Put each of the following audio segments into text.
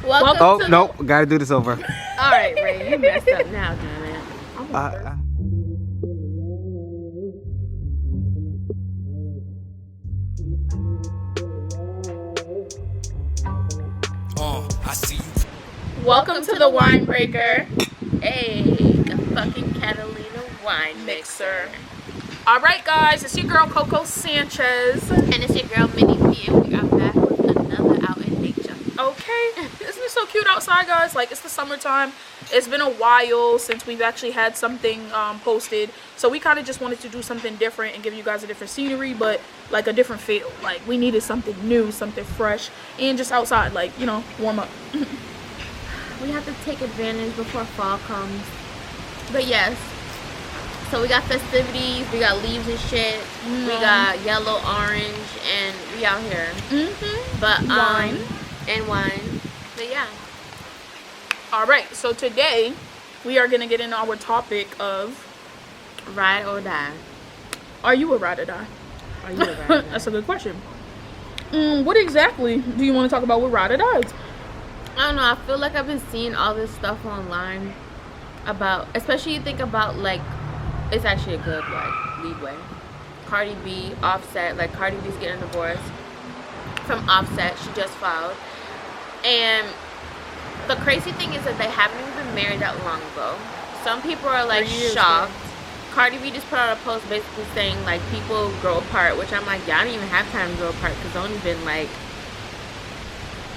Welcome Oh, to no. Gotta do this over. All right, Ray, you messed up now, damn it. I see you. Welcome to the Winebreaker. Hey, the fucking Catalina wine mixer. All right, guys, it's your girl Coco Sanchez. And it's your girl Minnie P, and we are back with another Out in Nature. Okay, isn't it so cute outside, guys? Like, it's the summertime. It's been a while since we've actually had something posted, so we kind of just wanted to do something different and give you guys a different scenery, but like a different feel. Like, we needed something new, something fresh, and just outside, like, you know, warm up. We have to take advantage before fall comes. But yes, so we got festivities, we got leaves and shit, we got yellow, orange, and we out here. But Wine. And wine. But yeah. All right, so today we are gonna get into our topic of Ride or die. Are you a ride or die? Are you a ride or die? That's a good question. What exactly do you want to talk about with ride or dies? I don't know, I feel like I've been seeing all this stuff online about, especially you think about, like, it's actually a good, like, leeway. Cardi B, Offset, like, Cardi B's getting a divorce from Offset. She just filed. And the crazy thing is that they haven't even been married that long ago. Some people are, like, shocked. Cardi B just put out a post basically saying, like, people grow apart, which I'm like, y'all don't even have time to grow apart because it's only been, like,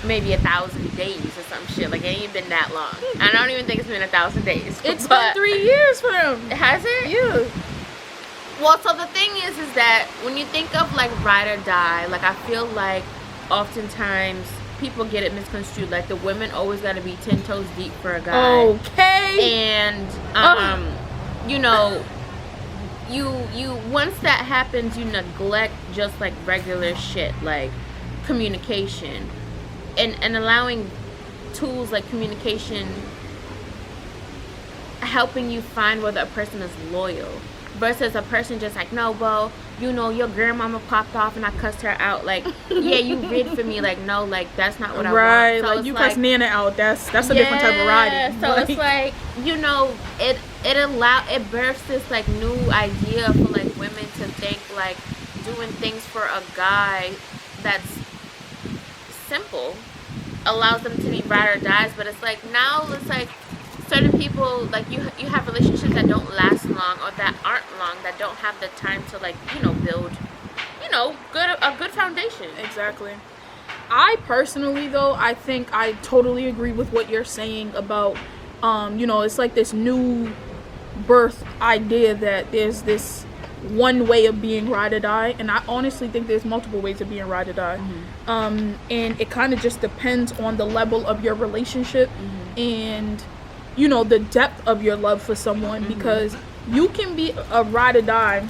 maybe 1,000 days or some shit. Like, it ain't even been that long. I don't even think it's been 1,000 days. It's been 3 years for them. Has it? Yeah. Well, so the thing is that when you think of, like, ride or die, like, I feel like oftentimes people get it misconstrued. Like, the women always got to be 10 toes deep for a guy. Okay. And, you know, you once that happens, you neglect just, like, regular shit, like communication. And allowing tools like communication helping you find whether a person is loyal versus a person just like, no, bro, you know, your grandmama popped off and I cussed her out. Like, yeah, you rid for me. Like, no, like, that's not what I want. Right, So like, you cuss Nana out. That's a different type of riding. So it's like, you know, it births this, like, new idea for, like, women to think, like, doing things for a guy that's simple allows them to be ride or dies. But it's like, now it's like certain people, like, you have relationships that don't last long or that aren't long, that don't have the time to, like, you know, build, you know, a good foundation. Exactly. I personally, though, I think I totally agree with what you're saying about you know, it's like this new birth idea that there's this one way of being ride or die, and I honestly think there's multiple ways of being ride or die. And it kind of just depends on the level of your relationship and, you know, the depth of your love for someone, because you can be a ride or die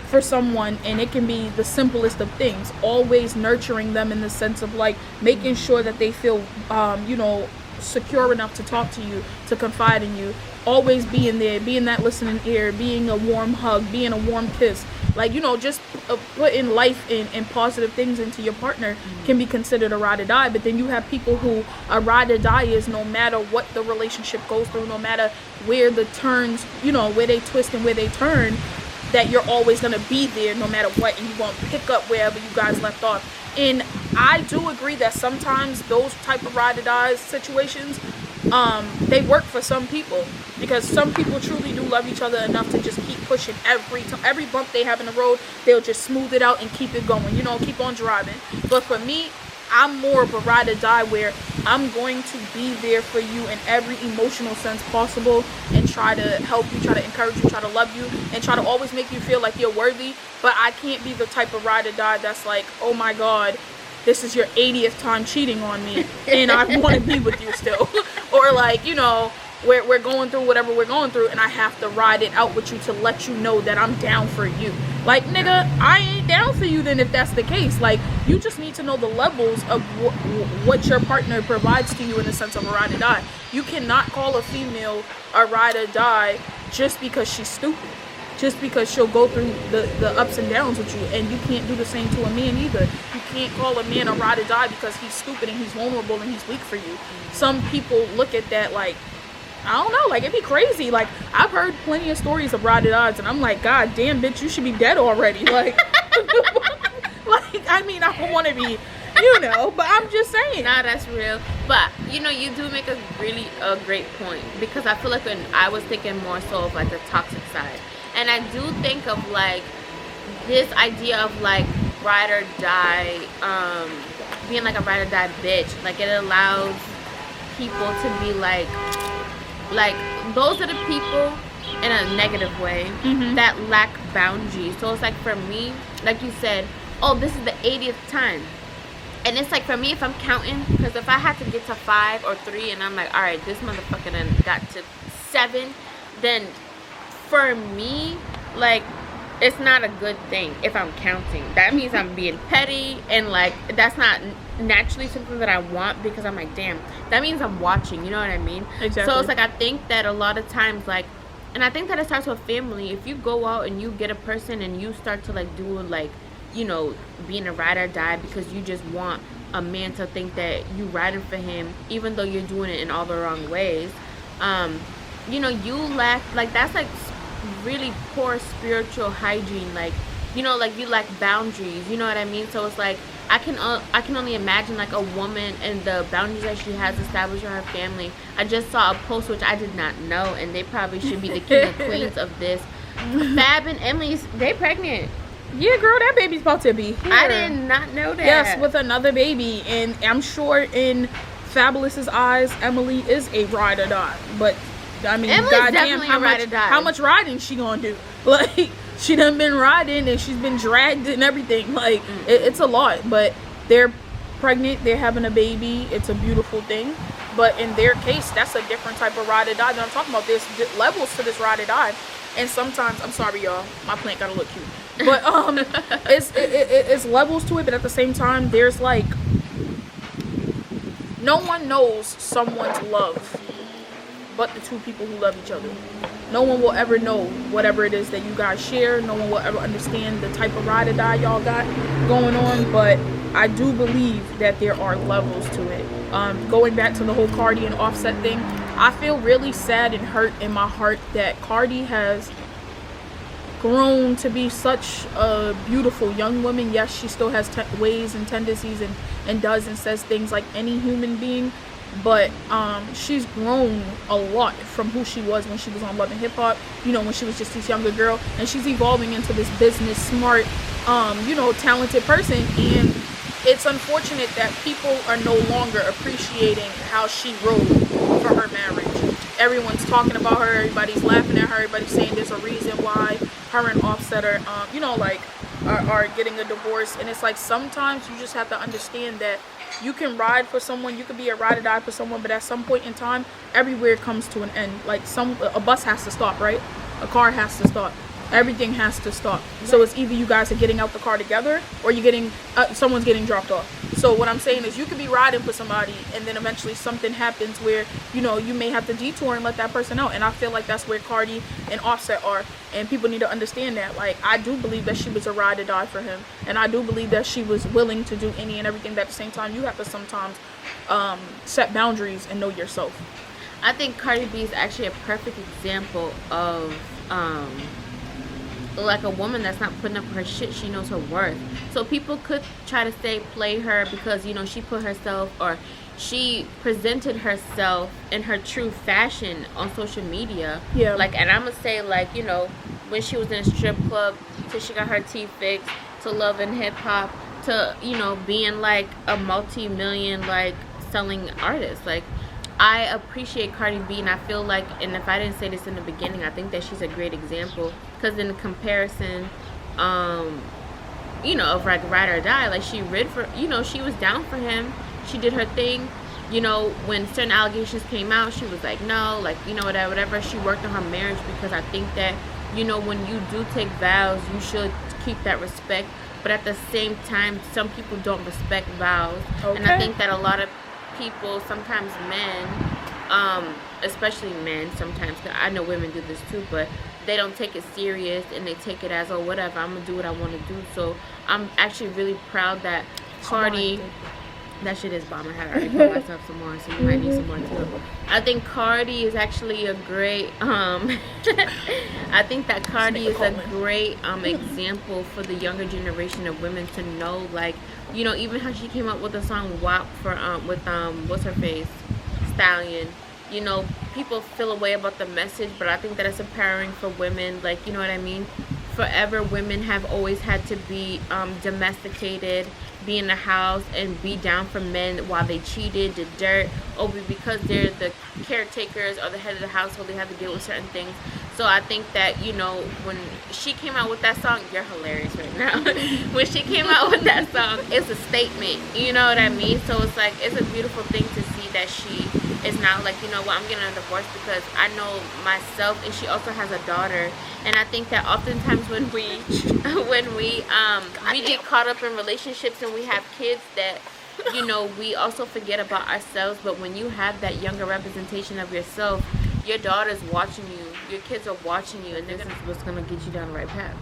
for someone and it can be the simplest of things, always nurturing them in the sense of, like, making sure that they feel you know, secure enough to talk to you, to confide in you, always being there, being that listening ear, being a warm hug, being a warm kiss, like, you know, just putting life and positive things into your partner can be considered a ride or die. But then you have people who a ride or die is no matter what the relationship goes through, no matter where the turns, you know, where they twist and where they turn, that you're always going to be there no matter what, and you won't pick up wherever you guys left off. And I do agree that sometimes those type of ride or die situations, they work for some people, because some people truly do love each other enough to just keep pushing every bump they have in the road. They'll just smooth it out and keep it going, you know, keep on driving. But for me, I'm more of a ride or die, where I'm going to be there for you in every emotional sense possible and try to help you, try to encourage you, try to love you, and try to always make you feel like you're worthy. But I can't be the type of ride or die that's like, oh my God, this is your 80th time cheating on me and I want to be with you still. Or, like, you know, we're going through whatever we're going through and I have to ride it out with you to let you know that I'm down for you. Like, nigga, I ain't down for you then if that's the case. Like, you just need to know the levels of what your partner provides to you in the sense of a ride or die. You cannot call a female a ride or die just because she's stupid. just because she'll go through the ups and downs with you, and you can't do the same to a man either. You can't call a man a ride or die because he's stupid and he's vulnerable and he's weak for you. Some people look at that like, I don't know, like it'd be crazy. Like I've heard plenty of stories of ride or dies, and I'm like, God damn, bitch, you should be dead already. Like, like I mean, I don't want to be, but I'm just saying. Nah, that's real. But you do make a great point, because I feel like when I was thinking more so of like the toxic side, and I do think of like this idea of like ride or die, being like a ride or die bitch. Like it allows people to be like those are the people in a negative way that lack boundaries. So it's like for me, like you said, oh, this is the 80th time. And it's like for me, if I'm counting, because if I had to get to 5 or 3 and I'm like, all right, this motherfucker done got to 7, then for me, like, it's not a good thing if I'm counting. That means I'm being petty, and like that's not naturally something that I want, because I'm like, damn, that means I'm watching, you know what I mean? Exactly. So it's like I think that a lot of times, like, and I think that it starts with family. If you go out and you get a person and you start to like do like, being a ride or die because you just want a man to think that you riding for him, even though you're doing it in all the wrong ways, you lack, like, that's like really poor spiritual hygiene. Like, like you lack boundaries, you know what I mean? So it's like I can only imagine like a woman and the boundaries that she has established in her family. I just saw a post which I did not know, and they probably should be the king and queens of this. Fab and Emily's, they pregnant. Yeah, girl, that baby's about to be here. I did not know that. Yes, with another baby, and I'm sure in Fabulous's eyes, Emily is a ride or die. But I mean, Emily's goddamn, definitely how much riding she gonna do? Like, she done been riding and she's been dragged and everything. Like, it's a lot. But they're pregnant, they're having a baby. It's a beautiful thing. But in their case, that's a different type of ride or die that I'm talking about. There's levels to this ride or die. And sometimes, I'm sorry, y'all, my plant gotta look cute. But it's levels to it. But at the same time, there's like, no one knows someone's love but the two people who love each other. No one will ever know whatever it is that you guys share. No one will ever understand the type of ride or die y'all got going on. But I do believe that there are levels to it. Going back to the whole Cardi and Offset thing, I feel really sad and hurt in my heart that Cardi has grown to be such a beautiful young woman. Yes, she still has ways and tendencies and does and says things like any human being, but she's grown a lot from who she was when she was on Love and Hip Hop, when she was just this younger girl, and she's evolving into this business smart, talented person. And it's unfortunate that people are no longer appreciating how she rode for her marriage. Everyone's talking about her, everybody's laughing at her, everybody's saying there's a reason why her and Offset are, are getting a divorce. And it's like, sometimes you just have to understand that you can ride for someone, you can be a ride or die for someone, but at some point in time, everywhere comes to an end. Like, a bus has to stop, right? A car has to stop. Everything has to stop. So it's either you guys are getting out the car together, or you're getting someone's getting dropped off. So what I'm saying is, you could be riding for somebody, and then eventually something happens where you may have to detour and let that person out. And I feel like that's where Cardi and Offset are, and people need to understand that. Like, I do believe that she was a ride or die for him, and I do believe that she was willing to do any and everything. But at the same time, you have to sometimes set boundaries and know yourself. I think Cardi B is actually a perfect example of like a woman that's not putting up her shit. She knows her worth. So people could try to say play her because she put herself, or she presented herself in her true fashion on social media. Yeah. Like, and I'm gonna say, like, when she was in a strip club, till she got her teeth fixed, to Love and Hip Hop, to being like a multi-million like selling artist. Like, I appreciate Cardi B, and I feel like, and if I didn't say this in the beginning, I think that she's a great example, because in comparison, of like ride or die, like she rid for, she was down for him. She did her thing. When certain allegations came out, she was like, no, like, whatever. She worked on her marriage, because I think that, when you do take vows, you should keep that respect. But at the same time, some people don't respect vows. Okay. And I think that a lot of people, sometimes men, especially men sometimes, 'cause I know women do this too, but they don't take it serious and they take it as, oh, whatever, I'm gonna do what I want to do. So I'm actually really proud that Cardi, that shit is bomb. I had already put myself some more, so you might need some more too. I think Cardi is actually a great I think that Cardi is a great example for the younger generation of women to know, like, you know, even how she came up with the song WAP for with what's her face, Stallion. You know, people feel a way about the message, but I think that it's empowering for women. Like, you know what I mean? Forever, women have always had to be domesticated, be in the house, and be down for men while they cheated, did dirt. Oh, but because they're the caretakers or the head of the household, they have to deal with certain things. So I think that, you know, when she came out with that song, you're hilarious right now. When she came out with that song, it's a statement. You know what I mean? So it's like, it's a beautiful thing to see that she is now like, you know what, I'm getting a divorce because I know myself, and she also has a daughter. And I think that oftentimes when we we get caught up in relationships and we have kids, that, you know, we also forget about ourselves. But when you have that younger representation of yourself, your daughter's watching you, your kids are watching you, and this is what's gonna get you down the right path.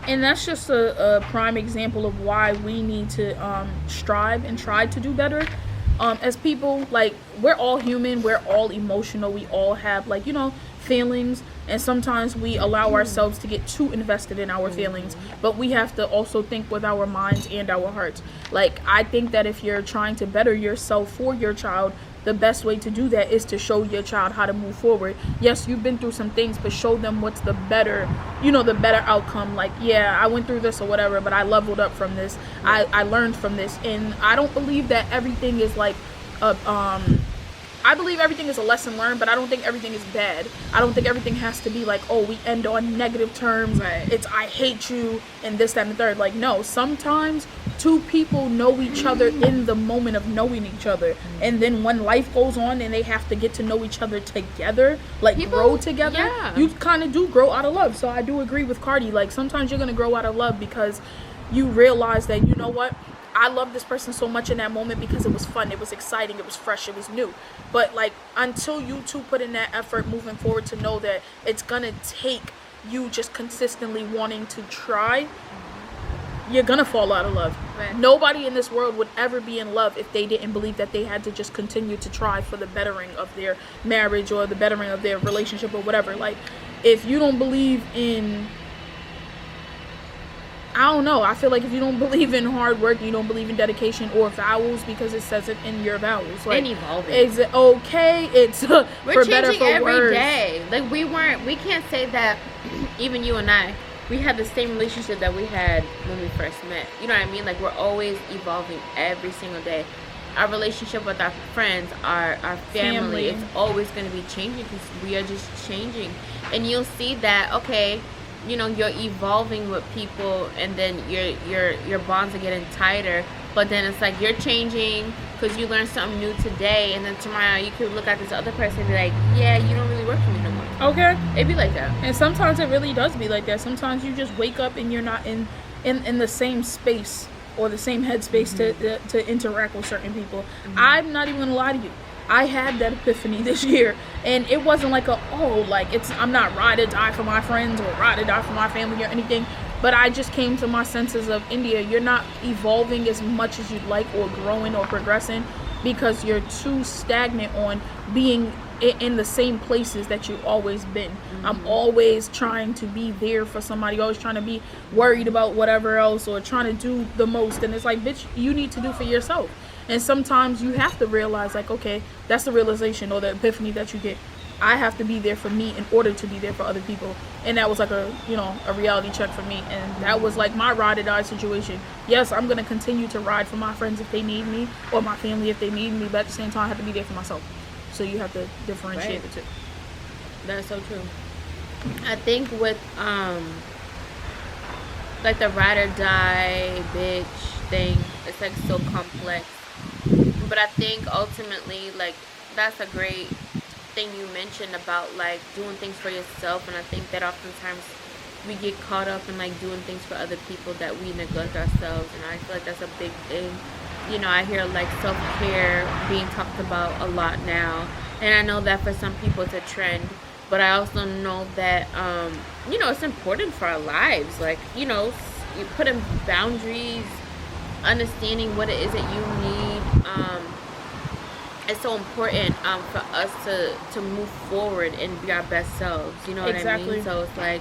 And that's just a prime example of why we need to strive and try to do better. As people, like, we're all human, we're all emotional, we all have, like, you know, feelings, and sometimes we allow ourselves to get too invested in our feelings, but we have to also think with our minds and our hearts. Like, I think that if you're trying to better yourself for your child, the best way to do that is to show your child how to move forward. Yes, you've been through some things, but show them what's the better, you know, the better outcome. Like, yeah, I went through this or whatever, but I leveled up from this. I learned from this. And I don't believe that everything is like I believe everything is a lesson learned, but I don't think everything is bad. I don't think everything has to be like, oh, we end on negative terms. Right. It's I hate you and this, that, and the third. Like, no, sometimes two people know each other in the moment of knowing each other. And then when life goes on and they have to get to know each other together, like grow together, yeah, you kind of do grow out of love. So I do agree with Cardi. Like, sometimes you're going to grow out of love because you realize that, you know what? I love this person so much in that moment because it was fun, it was exciting, it was fresh, it was new. But like, until you two put in that effort moving forward to know that it's gonna take you just consistently wanting to try, you're gonna fall out of love. Right. Nobody in this world would ever be in love if they didn't believe that they had to just continue to try for the bettering of their marriage or the bettering of their relationship or whatever. Like, if you don't believe in, I don't know, I feel like if you don't believe in hard work, you don't believe in dedication or vows, because it says it in your vows. Like, and evolving. Is it okay? It's We're for better, changing for every worse. day. Like, we can't say that even you and I, we had the same relationship that we had when we first met. You know what I mean? Like, we're always evolving every single day. Our relationship with our friends, our family, it's always going to be changing because we are just changing. And you'll see that, okay, you know, you're evolving with people, and then your bonds are getting tighter, but then it's like you're changing because you learned something new today, and then tomorrow you could look at this other person and be like, yeah, you don't really work for me no more. Okay. It'd be like that. And sometimes it really does be like that. Sometimes you just wake up and you're not in the same space or the same headspace to interact with certain people. I'm not even gonna lie to you, I had that epiphany this year, and it wasn't like I'm not ride or die for my friends or ride or die for my family or anything, but I just came to my senses of, India, you're not evolving as much as you'd like, or growing or progressing, because you're too stagnant on being in the same places that you've always been. I'm always trying to be there for somebody, always trying to be worried about whatever else, or trying to do the most, and it's like, bitch, you need to do for yourself. And sometimes you have to realize, like, okay, that's the realization or the epiphany that you get. I have to be there for me in order to be there for other people. And that was like a reality check for me. And that was like my ride or die situation. Yes, I'm going to continue to ride for my friends if they need me, or my family if they need me, but at the same time, I have to be there for myself. So you have to differentiate the two. That's so true. I think with like the ride or die bitch thing, it's like so complex. But I think ultimately, like, that's a great thing you mentioned about, like, doing things for yourself. And I think that oftentimes we get caught up in, like, doing things for other people that we neglect ourselves. And I feel like that's a big thing. You know, I hear, like, self-care being talked about a lot now. And I know that for some people it's a trend. but I also know that you know, it's important for our lives. Like, you know, you put in boundaries, understanding what it is that you need. It's so important for us to move forward and be our best selves. You know what I mean? So it's like,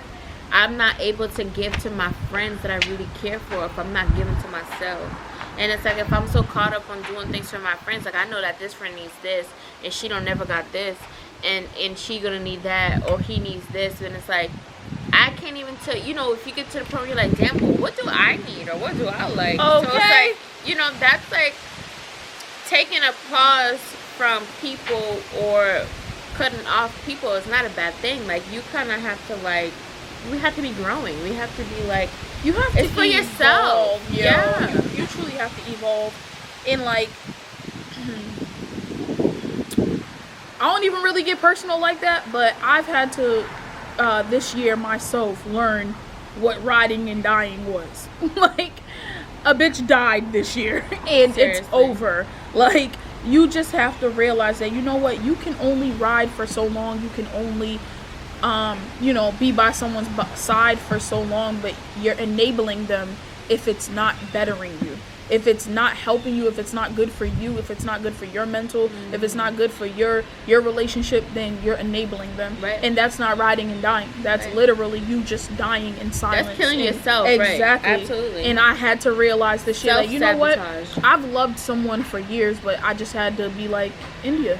I'm not able to give to my friends that I really care for if I'm not giving to myself. And it's like, if I'm so caught up on doing things for my friends, like I know that this friend needs this and she don't never got this, and she gonna need that, or he needs this, and it's like, I can't even tell, you know, if you get to the point where you're like, damn, well, what do I need, or what do I like? Okay. So it's like, you know, that's like taking a pause from people or cutting off people is not a bad thing. Like, you kind of have to, like, we have to be growing. We have to be like, you have to it's for yourself. Yeah. You truly have to evolve. And like, I don't even really get personal like that, but I've had to this year myself learn what riding and dying was. Like, a bitch died this year and Seriously. It's over. Like, you just have to realize that, you know what, you can only ride for so long. You can only you know, be by someone's side for so long, but you're enabling them if it's not bettering you, if it's not helping you, if it's not good for you, if it's not good for your mental, if it's not good for your relationship, then you're enabling them. Right. And that's not riding and dying. That's literally you just dying in silence. That's killing yourself. Exactly. Right. Absolutely. And I had to realize this shit. Like, you know what? Self-sabotage. I've loved someone for years, but I just had to be like, India,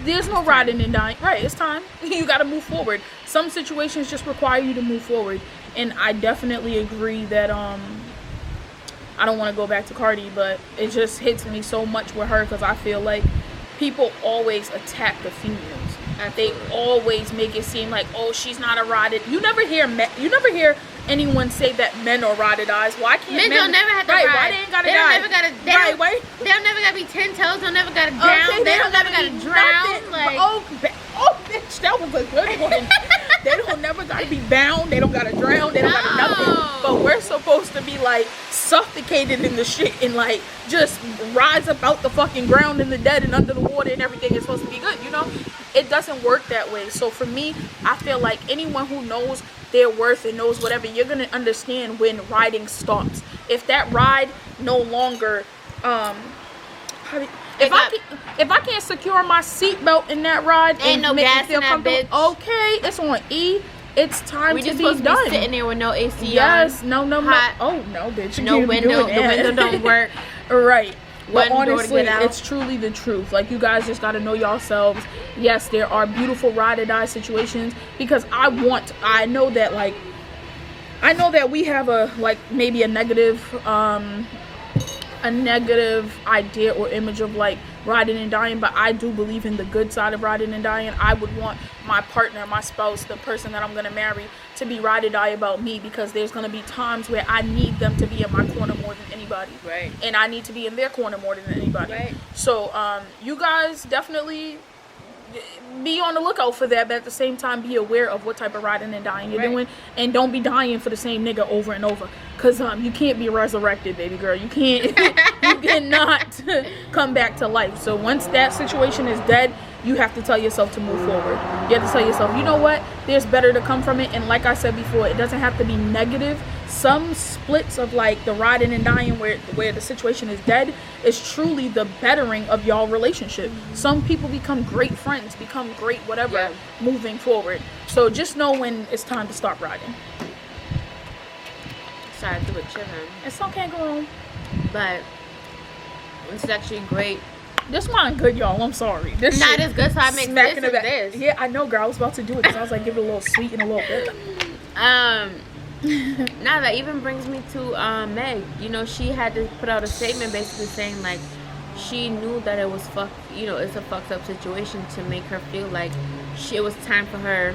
there's no riding and dying. Right, it's time. You got to move forward. Some situations just require you to move forward. And I definitely agree that I don't want to go back to Cardi, but it just hits me so much with her, because I feel like people always attack the females. They always make it seem like, oh, she's not a ride. You never hear anyone say that men are ride or dies. Why can't men don't never have to ride? ride. Why they ain't gotta they die? Don't never gotta, they right, don't, wait. They don't never gotta be 10 toes. They don't never gotta drown. Okay, they don't never gotta drown. Nothing. Like, Oh, bitch, that was a good one. They don't never gotta be bound. They don't gotta drown. They don't gotta nothing. But we're supposed to be like suffocated in the shit and like just rise up out the fucking ground in the dead and under the water, and everything is supposed to be good, you know? It doesn't work that way. So for me, I feel like anyone who knows their worth and knows whatever, you're gonna understand when riding stops. If that ride no longer if I can't secure my seatbelt in that ride, ain't no gas in that bitch. Okay, it's on E. It's time to be done. Be sitting there with no AC yes, on. No. Oh no, bitch. No window. The window don't work. Right. But One honestly, it's truly the truth. Like, you guys just gotta know yourselves. Yes, there are beautiful ride or die situations, because I know that we have maybe a negative idea or image of like riding and dying, but I do believe in the good side of riding and dying. I would want my partner, my spouse, the person that I'm gonna marry, to be ride or die about me, because there's gonna be times where I need them to be in my corner more than anybody, right? And I need to be in their corner more than anybody, right? So you guys definitely be on the lookout for that, but at the same time be aware of what type of riding and dying you're doing, and don't be dying for the same nigga over and over, because you can't be resurrected, baby girl. You can't you cannot come back to life. So once that situation is dead, you have to tell yourself to move forward. You have to tell yourself, you know what, there's better to come from it. And like I said before, it doesn't have to be negative. Some splits of like the riding and dying where the situation is dead is truly the bettering of y'all relationship. Some people become great friends, become great whatever, moving forward. So just know when it's time to stop riding. Sorry, I threw a chip in. It's okay, girl. But this is actually great. This wine good, y'all. I'm sorry. This not as good, so I make this and this. Yeah, I know, girl. I was about to do it because I was like, give it a little sweet and a little bit. Now that even brings me to Meg. You know, she had to put out a statement basically saying like she knew that it was it's a fucked up situation, to make her feel like it was time for her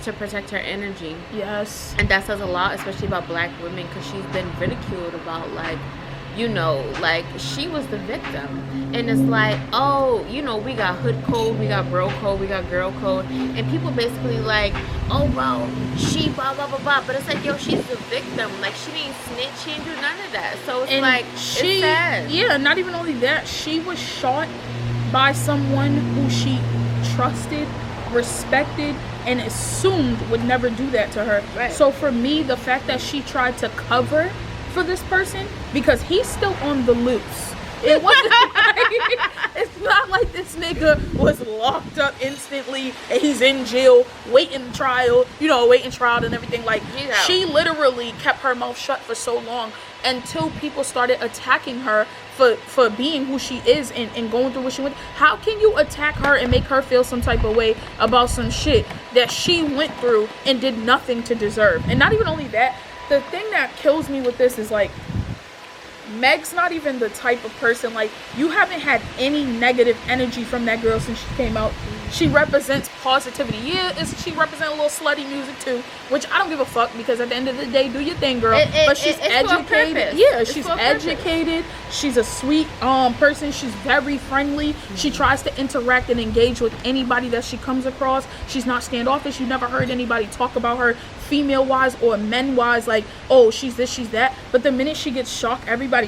to protect her energy. Yes. And that says a lot, especially about black women, because she's been ridiculed about like, you know, like she was the victim. And it's like, oh, you know, we got hood code, we got bro code, we got girl code, and people basically like, oh well, she blah blah blah blah, but it's like, yo, she's the victim. Like, she didn't snitch, she didn't do none of that. So it's like, it's sad. Yeah, not even only that, she was shot by someone who she trusted respected and assumed would never do that to her. Right. So for me, the fact that she tried to cover for this person, because he's still on the loose. It wasn't like, it's not like this nigga was locked up instantly and he's in jail waiting trial and everything. Like, she literally kept her mouth shut for so long until people started attacking her for being who she is and going through what she went. How can you attack her and make her feel some type of way about some shit that she went through and did nothing to deserve? And not even only that, the thing that kills me with this is, like, Meg's not even the type of person, like, you haven't had any negative energy from that girl since she came out. She represents positivity. Yeah, she represents a little slutty music too, which I don't give a fuck, because at the end of the day, do your thing, girl. But she's educated. Yeah, she's educated. She's a sweet person. She's very friendly. She tries to interact and engage with anybody that she comes across. She's not standoffish. You never heard anybody talk about her female wise or men wise, like, oh, she's this, she's that. But the minute she gets everybody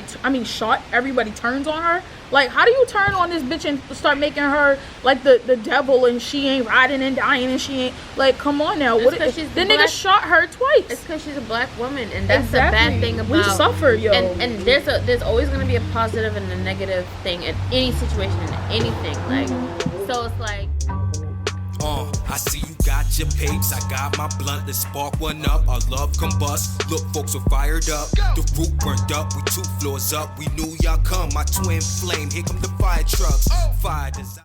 turns on her. Like, how do you turn on this bitch and start making her like the devil, and she ain't riding and dying, and she ain't, like, come on now. The nigga shot her twice. It's because she's a black woman, and that's the bad thing about. We suffer, yo. And there's always gonna be a positive and a negative thing in any situation, in anything. Like, so it's like. I see you got your papes, I got my blunt, let's spark one up, our love combust, look folks are fired up, the roof burned up, we 2 floors up, we knew y'all come, my twin flame, here come the fire trucks, fire design.